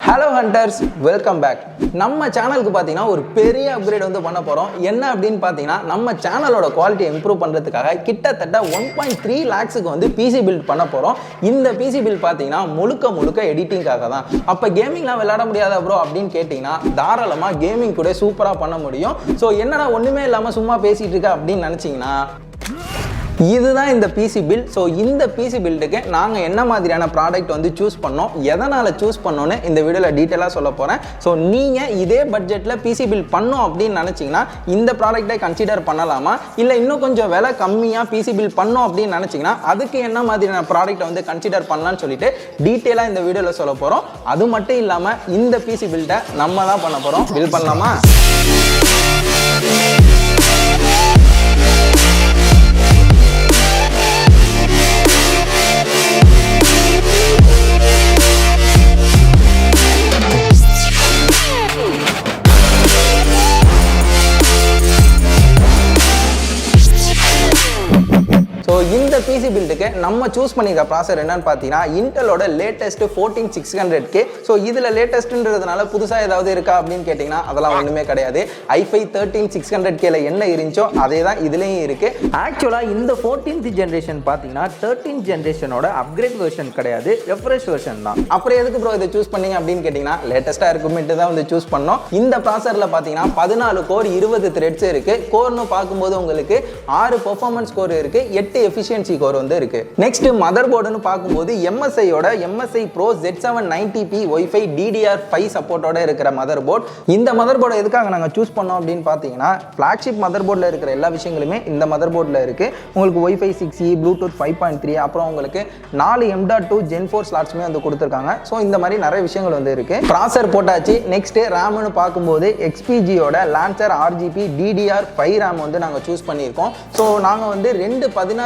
Hello hunters, welcome back. நம்ம சேனலுக்கு பாத்தீங்கன்னா ஒரு பெரிய அப்கிரேட் வந்து பண்ண போறோம். என்ன அப்படினு பாத்தீங்கன்னா நம்ம சேனலோட குவாலிட்டி இம்ப்ரூவ் பண்றதுக்காக கிட்டத்தட்ட 1.3 lakhsக்கு வந்து PC build பண்ண போறோம். இந்த PC build பாத்தீங்கன்னா முழுக்க எடிட்டிங்காக தான். அப்ப கேமிங்லாம் விளையாட முடியாதா bro அப்படினு கேட்டிங்கன்னா தாராளமா கேமிங் கூட சூப்பரா பண்ண முடியும். சோ என்னடா ஒண்ணுமே இல்லாம சும்மா பேசிட்டு இருக்க அப்படினு நினைச்சீங்கன்னா இதுதான் இந்த PC build. ஸோ இந்த PC buildக்கு நாங்கள் என்ன மாதிரியான ப்ராடக்ட் வந்து சூஸ் பண்ணோம், எதனால் சூஸ் பண்ணோன்னு இந்த வீடியோவில் டீட்டெயிலாக சொல்ல போகிறேன். ஸோ நீங்கள் இதே பட்ஜெட்டில் PC build பண்ணோம் அப்படின்னு நினச்சிங்கன்னா இந்த ப்ராடக்டை கன்சிடர் பண்ணலாமா, இல்லை இன்னும் கொஞ்சம் விலை கம்மியாக PC build பண்ணோம் அப்படின்னு நினச்சிங்கன்னா அதுக்கு என்ன மாதிரியான ப்ராடக்ட்டை வந்து கன்சிடர் பண்ணலான்னு சொல்லிட்டு டீட்டெயிலாக இந்த வீடியோவில் சொல்ல போகிறோம். அது மட்டும் இல்லாமல் இந்த PC build-ஐ நம்ம தான் பண்ண போகிறோம். பில்ட் பண்ணலாமா? ஸோ இந்த PC பில்டுக்கு நம்ம சூஸ் பண்ணிக்க ப்ராசர் என்னன்னு பார்த்தீங்கன்னா இன்டலோட லேட்டஸ்ட் 14600K. ஸோ இதில் லேட்டஸ்ட்ன்றதுனால புதுசாக ஏதாவது இருக்கா அப்படின்னு கேட்டிங்கன்னா அதெல்லாம் ஒன்றுமே கிடையாது. i5 13600Kல என்ன இருந்துச்சோ அதே தான் இதுலேயும் இருக்குது. ஆக்சுவலாக இந்த 14th ஜென்ரேஷன் பார்த்தீங்கன்னா 13th ஜென்ரேஷனோட அப்கிரேட் வெர்ஷன் கிடையாது, ரெஃப்ரெஷ் வெர்ஷன் தான். அப்புறம் எதுக்கு ப்ரோ இதை சூஸ் பண்ணீங்க அப்படின்னு கேட்டிங்கன்னா லேட்டஸ்ட்டாக இருக்குமெட்டு தான் வந்து சூஸ் பண்ணோம். இந்த ப்ராசரில் பார்த்தீங்கன்னா 14 கோர் 20 த்ரெட்ஸ் இருக்குது. கோர்னு பார்க்கும்போது உங்களுக்கு 6 பெர்ஃபார்மன்ஸ் கோர் இருக்குது, 8 எஃபிஷியன்சி கோர் வந்து இருக்கு. நெக்ஸ்ட் மதர் போர்டுன்னு பார்க்கும்போது MSIயோட MSI Pro Z790p Wi-Fi DDR5 சப்போர்ட்டோட இருக்கிற மதர் போர்டு. இந்த மதர் போர்டை எதுக்காக நாங்கள் சூஸ் பண்ணோம் அப்படின்னு பார்த்தீங்கன்னா ஃப்ளாக்ஷிப் மதர் போர்டில் இருக்கிற எல்லா விஷயங்களுமே இந்த மதர் போர்டில் இருக்கு. உங்களுக்கு Wi-Fi 6E, Bluetooth 5.3, அப்புறம் உங்களுக்கு 4 M.2 Gen 4 ஸ்லாட்ஸுமே வந்து கொடுத்துருக்காங்க. ஸோ இந்த மாதிரி நிறைய விஷயங்கள் வந்து இருக்கு. ப்ராசர் போட்டாச்சு. நெக்ஸ்ட் ரேம்னு பார்க்கும்போது XPGயோட Lancer RGB DDR5 ரேம் வந்து நாங்கள் சூஸ் பண்ணியிருக்கோம். ஸோ நாங்கள் வந்து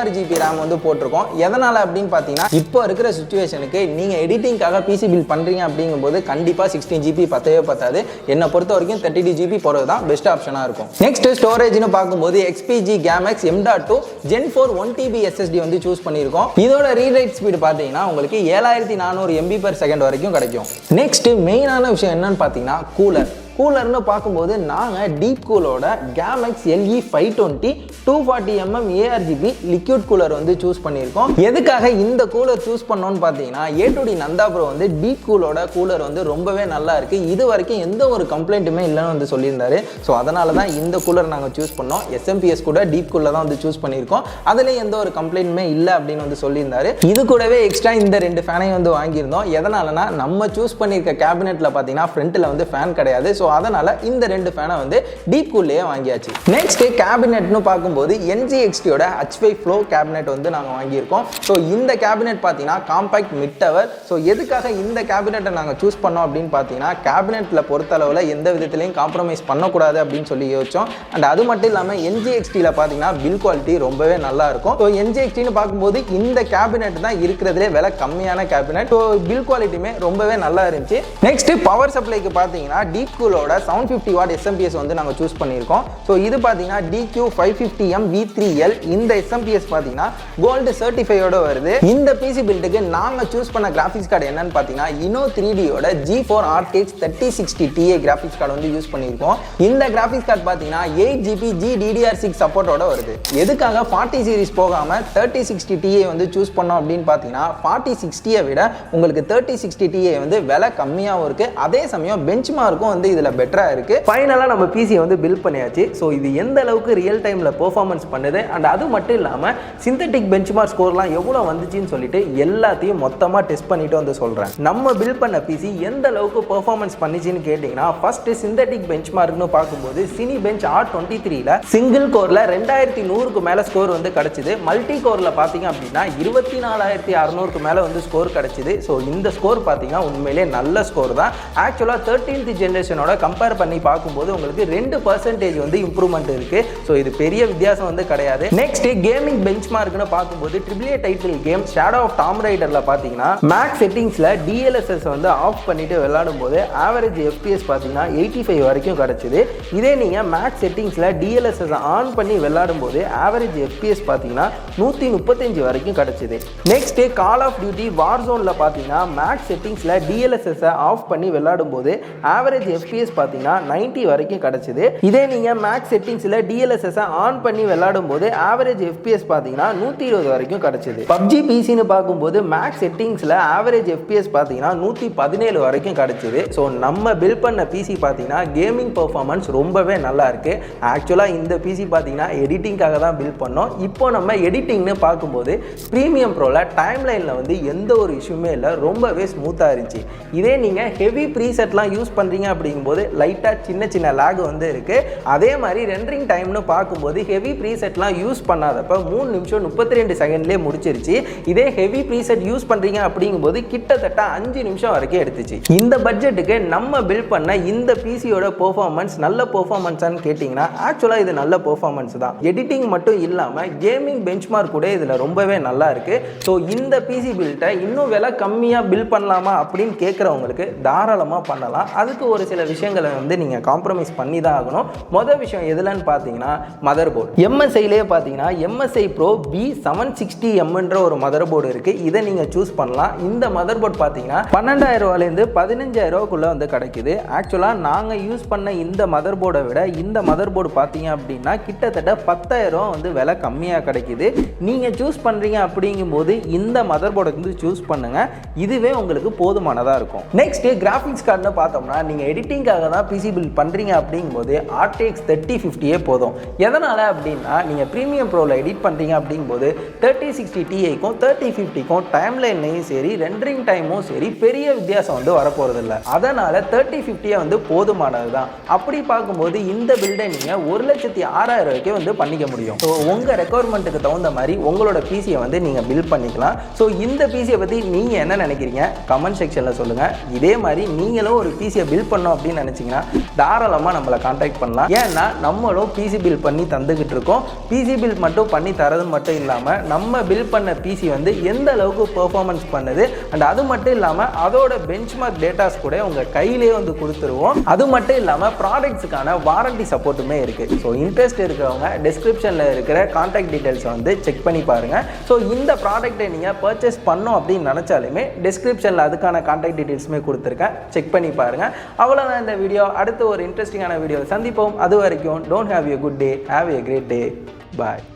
16GB RAM வந்து போட்டிருக்கோம். எதனால அப்படின்னு பார்த்தீங்கன்னா இப்போ இருக்கிற சுச்சுவேஷனுக்கு நீங்கள் எடிட்டிங்காக PC பில்ட் பண்ணுறீங்க அப்படிங்கும்போது கண்டிப்பாக 16GB பத்தவே பத்தாது. என்னை பொறுத்த வரைக்கும் 32GB போகிறது தான் பெஸ்ட் ஆப்ஷனாக இருக்கும். நெக்ஸ்ட் ஸ்டோரேஜ்னு பார்க்கும்போது XPG GAMX M.2 Gen 4 1TB SSD வந்து சூஸ் பண்ணியிருக்கோம். இதோட ரீட் ரைட் ஸ்பீடு பார்த்தீங்கன்னா உங்களுக்கு 7400 MB/s வரைக்கும் கிடைக்கும். நெக்ஸ்ட் மெயினான விஷயம் என்னன்னு பார்த்தீங்கன்னா கூலர்னு பார்க்கும்போது நாங்கள் டீப் கூலோட GAMX LE 520 240mm ARGB liquid cooler வந்து சூஸ் பண்ணியிருக்கோம். எதுக்காக இந்த கூலர் சூஸ் பண்ணோன்னு பார்த்தீங்கன்னா A2D நந்தா ப்ரோ வந்து டீப் கூலோட கூலர் வந்து ரொம்பவே நல்லா இருக்கு, இது வரைக்கும் எந்த ஒரு கம்ப்ளைண்ட்டுமே இல்லைன்னு வந்து சொல்லியிருந்தாரு. ஸோ அதனால தான் இந்த கூலர் நாங்கள் சூஸ் பண்ணோம். SMPS கூட டீப் கூலர் தான் வந்து சூஸ் பண்ணியிருக்கோம். அதில் எந்த ஒரு கம்ப்ளைண்ட்டுமே இல்லை அப்படின்னு வந்து சொல்லியிருந்தாரு. இது கூடவே எக்ஸ்ட்ரா இந்த 2 ஃபேனையும் வந்து வாங்கியிருந்தோம். எதனாலனா நம்ம சூஸ் பண்ணியிருக்க கேபினெட்டில் பார்த்தீங்கன்னா ஃப்ரண்ட்டில் வந்து ஃபேன் கிடையாது. ஸோ அதனால இந்த 2 ஃபேனை வந்து டீப் கூல்லையே வாங்கியாச்சு. நெக்ஸ்ட் கேபினெட்னு பார்க்கும்போது NGXTயோட H5 Flow கேபினெட் வந்து நாங்கள் வாங்கியிருக்கோம். ஸோ இந்த கேபினெட் பார்த்தீங்கன்னா காம்பாக்ட் மிட் டவர். ஸோ எதுக்காக இந்த கேபினெட்டை நாங்கள் சூஸ் பண்ணோம் அப்படின்னு பார்த்தீங்கன்னா கேபினெட்டில் பொறுத்தளவில் எந்த விதத்துலையும் காம்ப்ரமைஸ் பண்ணக்கூடாது அப்படின்னு சொல்லி யோசிச்சோம். அண்ட் அது மட்டும் இல்லாமல் NGXTயில் பார்த்தீங்கன்னா பில் குவாலிட்டி ரொம்பவே நல்லா இருக்கும். ஸோ NGXTன்னு பார்க்கும்போது இந்த கேபினெட் தான் இருக்கிறதுலே விலை கம்மியான கேபினெட். ஸோ பில் குவாலிட்டியுமே ரொம்பவே நல்லா இருந்துச்சு. நெக்ஸ்ட் பவர் சப்ளைக்கு பார்த்தீங்கன்னா டீப் கூலோட 750 வாட் SMPS வந்து நாங்கள் சூஸ் பண்ணியிருக்கோம். ஸோ இது பார்த்தீங்கன்னா DQ550M V3L. இந்த SMPS பார்த்தீங்கன்னா கோல்டு சர்டிஃபையோட வருது. இந்த PC பில்டுக்கு நாங்கள் சூஸ் பண்ண கிராஃபிக்ஸ் கார்டு என்னன்னு பார்த்தீங்கன்னா Inno 3Dயோட G4 RTX 3060Ti graphics card வந்து யூஸ் பண்ணியிருக்கோம். இந்த கிராஃபிக்ஸ் கார்டு பார்த்தீங்கன்னா 8GB GDDR6 சப்போர்ட்டோட வருது. எதுக்காக 40 சீரிஸ் போகாமல் 3060Ti வந்து சூஸ் பண்ணோம் அப்படின்னு பார்த்தீங்கன்னா 4060ஐ விட உங்களுக்கு 3060Ti வந்து விலை கம்மியாகவும் இருக்கு, அதே சமயம் பெஞ்ச் மார்க்கும் வந்து இதில் பெட்டரா இருக்கு. ஃபைனலா நம்ம பிசியை வந்து பில்ட் பண்ணியாச்சு. ஸோ இது எந்த அளவுக்கு ரியல் டைம்ல பெர்ஃபார்மன்ஸ் பண்ணுது அண்ட் அது மட்டும் இல்லாமல் சிந்தட்டிக் பெஞ்ச்மார்க் ஸ்கோர்லாம் எவ்வளோ வந்துச்சுன்னு சொல்லிட்டு எல்லாத்தையும் மொத்தமாக டெஸ்ட் பண்ணிட்டு வந்து சொல்கிறேன். நம்ம பில்ட் பண்ண பிசி எந்த அளவுக்கு பெர்ஃபார்மன்ஸ் பண்ணிச்சுன்னு கேட்டிங்கன்னா ஃபர்ஸ்ட் சிந்தட்டிக் பெஞ்ச்மார்க்னு பார்க்கும்போது சினி பெஞ்ச் R23ல சிங்கிள் கோரில் 2100க்கு மேலே ஸ்கோர் வந்து கிடச்சிது. மல்டி கோரில் பார்த்தீங்க அப்படின்னா 24600க்கு மேலே வந்து ஸ்கோர் கிடச்சிது. ஸோ இந்த ஸ்கோர் பார்த்தீங்கன்னா உண்மையிலே நல்ல ஸ்கோர் தான். ஆக்சுவலாக 13th ஜென்ரேஷனோட கம்பேர் பண்ணி பார்க்கும்போது உங்களுக்கு 2% வந்து இம்ப்ரூவ்மெண்ட் இருக்கு. ஸோ இது பெரிய வித்தியாசம் வந்து கிடையாது. நெக்ஸ்ட் கேமிங் பெஞ்ச் மார்க்னு பார்க்கும்போது AAA title game shadow of Tomb ரைடர்ல பார்த்தீங்கன்னா மேக்ஸ் செட்டிங்ஸ்ல DLSS வந்து ஆஃப் பண்ணிட்டு விளையாடும் போது ஆவரேஜ் FPS பார்த்தீங்கன்னா 85 வரைக்கும் கிடைச்சது. இதே நீங்க மேக்ஸ் செட்டிங்ஸ்ல DLSS ஆன் பண்ணி விளையாடும் போது ஆவரேஜ் FPS பார்த்தீங்கன்னா 135 வரைக்கும் கிடைச்சது. நெக்ஸ்ட் கால் ஆஃப் டியூட்டி வார்சோன்ல பார்த்தீங்கன்னா மேக்ஸ் செட்டிங்ஸ்ல DLSS ஆஃப் பண்ணி விளையாடும் போது ஆவரேஜ் FPS பார்த்தீங்கன்னா 90 வரைக்கும் கிடைச்சது. இதே நீங்க மேக்ஸ் செட்டிங்ஸ்ல DLSS ஆன் பண்ணி விளையாடும் போது ஆவரேஜ் FPS பார்த்தீங்கன்னா 120 வரைக்கும் கிடைச்சது. PUBG PCன்னு பார்க்கும்போது மேக்ஸ் செட்டிங்ஸ்ல ஆவரேஜ் FPS பார்த்தீங்கன்னா 117 வரைக்கும் கிடைச்சது. ஸோ நம்ம பில்ட் பண்ண PC பார்த்தீங்கன்னா கேமிங் பெர்ஃபார்மன்ஸ் ரொம்பவே நல்லா இருக்கு. ஆக்சுவலாக இந்த PC பார்த்தீங்கன்னா எடிட்டிங்காக தான் பில்ட் பண்ணோம். இப்போ நம்ம எடிட்டிங்னு பார்க்கும்போது ப்ரீமியம் ப்ரோவில் டைம்லைனில் வந்து எந்த ஒரு இஷ்யூமே இல்லை, ரொம்பவே ஸ்மூத்தாக இருந்துச்சு. இதே நீங்கள் ஹெவி ப்ரீசெட்லாம் யூஸ் பண்ணுறீங்க அப்படிங்கும்போது லைட்டாக சின்ன சின்ன லேக் வந்து இருக்குது. அதே மாதிரி ரெண்டரிங் டைம்னு பார்க்கும்போது ஹெவி ப்ரீசெட்லாம் யூஸ் பண்ணாதப்ப 3 நிமிஷம் 32 செகண்ட்லேயே முடிச்சிருச்சு. இதே ஹெவி ப்ரீசெட் யூஸ் பண்ணுறீங்க அப்படிங்கும்போது கிட்டத்தட்ட 5 நிமிஷம் வரைக்கும் எடுத்துச்சு. இந்த பட்ஜெட்டுக்கு நம்ம பில்ட் பண்ண இந்த பிசியோட பெர்ஃபார்மன்ஸ் நல்ல பெர்ஃபார்மன்ஸான்னு கேட்டிங்கன்னா ஆக்சுவலாக இது நல்ல பெர்ஃபார்மன்ஸ் தான். எடிட்டிங் மட்டும் இல்லாமல் கேமிங் பெஞ்ச்மார்க் கூட இதில் ரொம்பவே நல்லா இருக்குது. ஸோ இந்த பிசி பில்ட்டை இன்னும் விலை கம்மியாக பில்ட் பண்ணலாமா அப்படின்னு கேட்குறவங்களுக்கு தாராளமாக பண்ணலாம். அதுக்கு ஒரு சில விஷயங்களை வந்து நீங்கள் காம்ப்ரமைஸ் பண்ணி தான் ஆகணும். மொதல் விஷயம் எதுலன்னு பார்த்தீங்கன்னா மதர் போர்டு. MSIலேயே பார்த்தீங்கன்னா MSI Pro B760Mன்ற ஒரு மதர் போர்டு இருக்குது. இதை நீங்கள் சூஸ் பண்ணலாம். இந்த மதர் போர்டு பார்த்தீங்கன்னா 12,000 ரூபாயிலேருந்து 15,000 ரூபாய்க்குள்ளே வந்து கிடைக்குது. ஆக்சுவலாக நாங்கள் யூஸ் பண்ண இந்த மதர் போர்டை விட இந்த மதர் போர்டு பார்த்தீங்க அப்படின்னா கிட்டத்தட்ட 10,000 ரூபா வந்து விலை கம்மியாக கிடைக்குது. நீங்கள் சூஸ் பண்ணுறீங்க அப்படிங்கும்போது இந்த மதர் போர்டை வந்து சூஸ் பண்ணுங்கள். இதுவே உங்களுக்கு போதுமானதாக இருக்கும். நெக்ஸ்ட் கிராஃபிக்ஸ் கார்டுன்னு பார்த்தோம்னா நீங்கள் எடிட்டிங்காக தான் பிசி பில்ட் பண்ணுறீங்க அப்படிங்கும்போது RTX 3050 போதும். எதனால் அப்படின்னா நீங்கள் ப்ரீமியம் ப்ரோவில் எடிட் பண்ணுறீங்க அப்படிங்கும்போது 3060Tiக்கும் 3050க்கும் டைம்லைன்லையும் சரி ரெண்டரிங் டைமும் சரி பெரிய வித்தியாசம் வந்து வரப்போகிறதில்ல. அதனால் 3050 வந்து போதுமானது தான். அப்படி பார்க்கும்போது இந்த பில்டை நீங்கள் 1,06,000 ரூபாய்க்கே வந்து பண்ணிக்க முடியும். ஸோ உங்கள் ரெக்குவயர்மெண்ட்டுக்கு தகுந்த மாதிரி உங்களோட பிசியை வந்து நீங்கள் பில்ட் பண்ணிக்கலாம். ஸோ இந்த பிசியை பற்றி நீங்கள் என்ன நினைக்கிறீங்க கமெண்ட் செக்ஷனில் சொல்லுங்கள். இதே மாதிரி நீங்களும் ஒரு பிசியை பில்ட் பண்ணோம் அப்படின்னு நினச்சிங்கன்னா தாராளமாக நம்மளை கான்டாக்ட் பண்ணலாம். ஏன்னா நம்மளும் பிசி பில்ட் பண்ணி தந்துக்கிட்டு இருக்கோம். பிசி பில்ட் மட்டும் பண்ணி தரது மட்டும் இல்லாமல் நம்ம பில்ட் பண்ண பிசி வந்து எந்த அளவுக்கு பெர்ஃபார்மன்ஸ் பண்ணுது அண்ட் அது மட்டும் இல்லாமல் அதோட பெஞ்ச்மார்க் டேட்டாஸ் கூட உங்கள் கையிலேயே வந்து கொடுத்துருவோம். அது மட்டும் இல்லாமல் ப்ராடக்ட்ஸுக்கான வாரண்டி சப்போர்ட்டுமே இருக்குது. ஸோ இன்ட்ரெஸ்ட் இருக்கிறவங்க டிஸ்கிரிப்ஷனில் இருக்கிற கான்டாக்ட் டீட்டெயில்ஸை வந்து செக் பண்ணி பாருங்கள். ஸோ இந்த ப்ராடக்ட்டை நீங்கள் பர்ச்சேஸ் பண்ணோம் அப்படின்னு நினச்சாலுமே டிஸ்கிரிப்ஷனில் அதுக்கான கான்டாக்ட் டீட்டெயில்ஸுமே கொடுத்துருக்கேன். செக் பண்ணி பாருங்கள். அவ்வளோதான் இந்த வீடியோ. அடுத்து ஒரு இன்ட்ரெஸ்டிங்கான வீடியோ சந்திப்போம். அது வரைக்கும் don't have a good day, have a great day. Bye.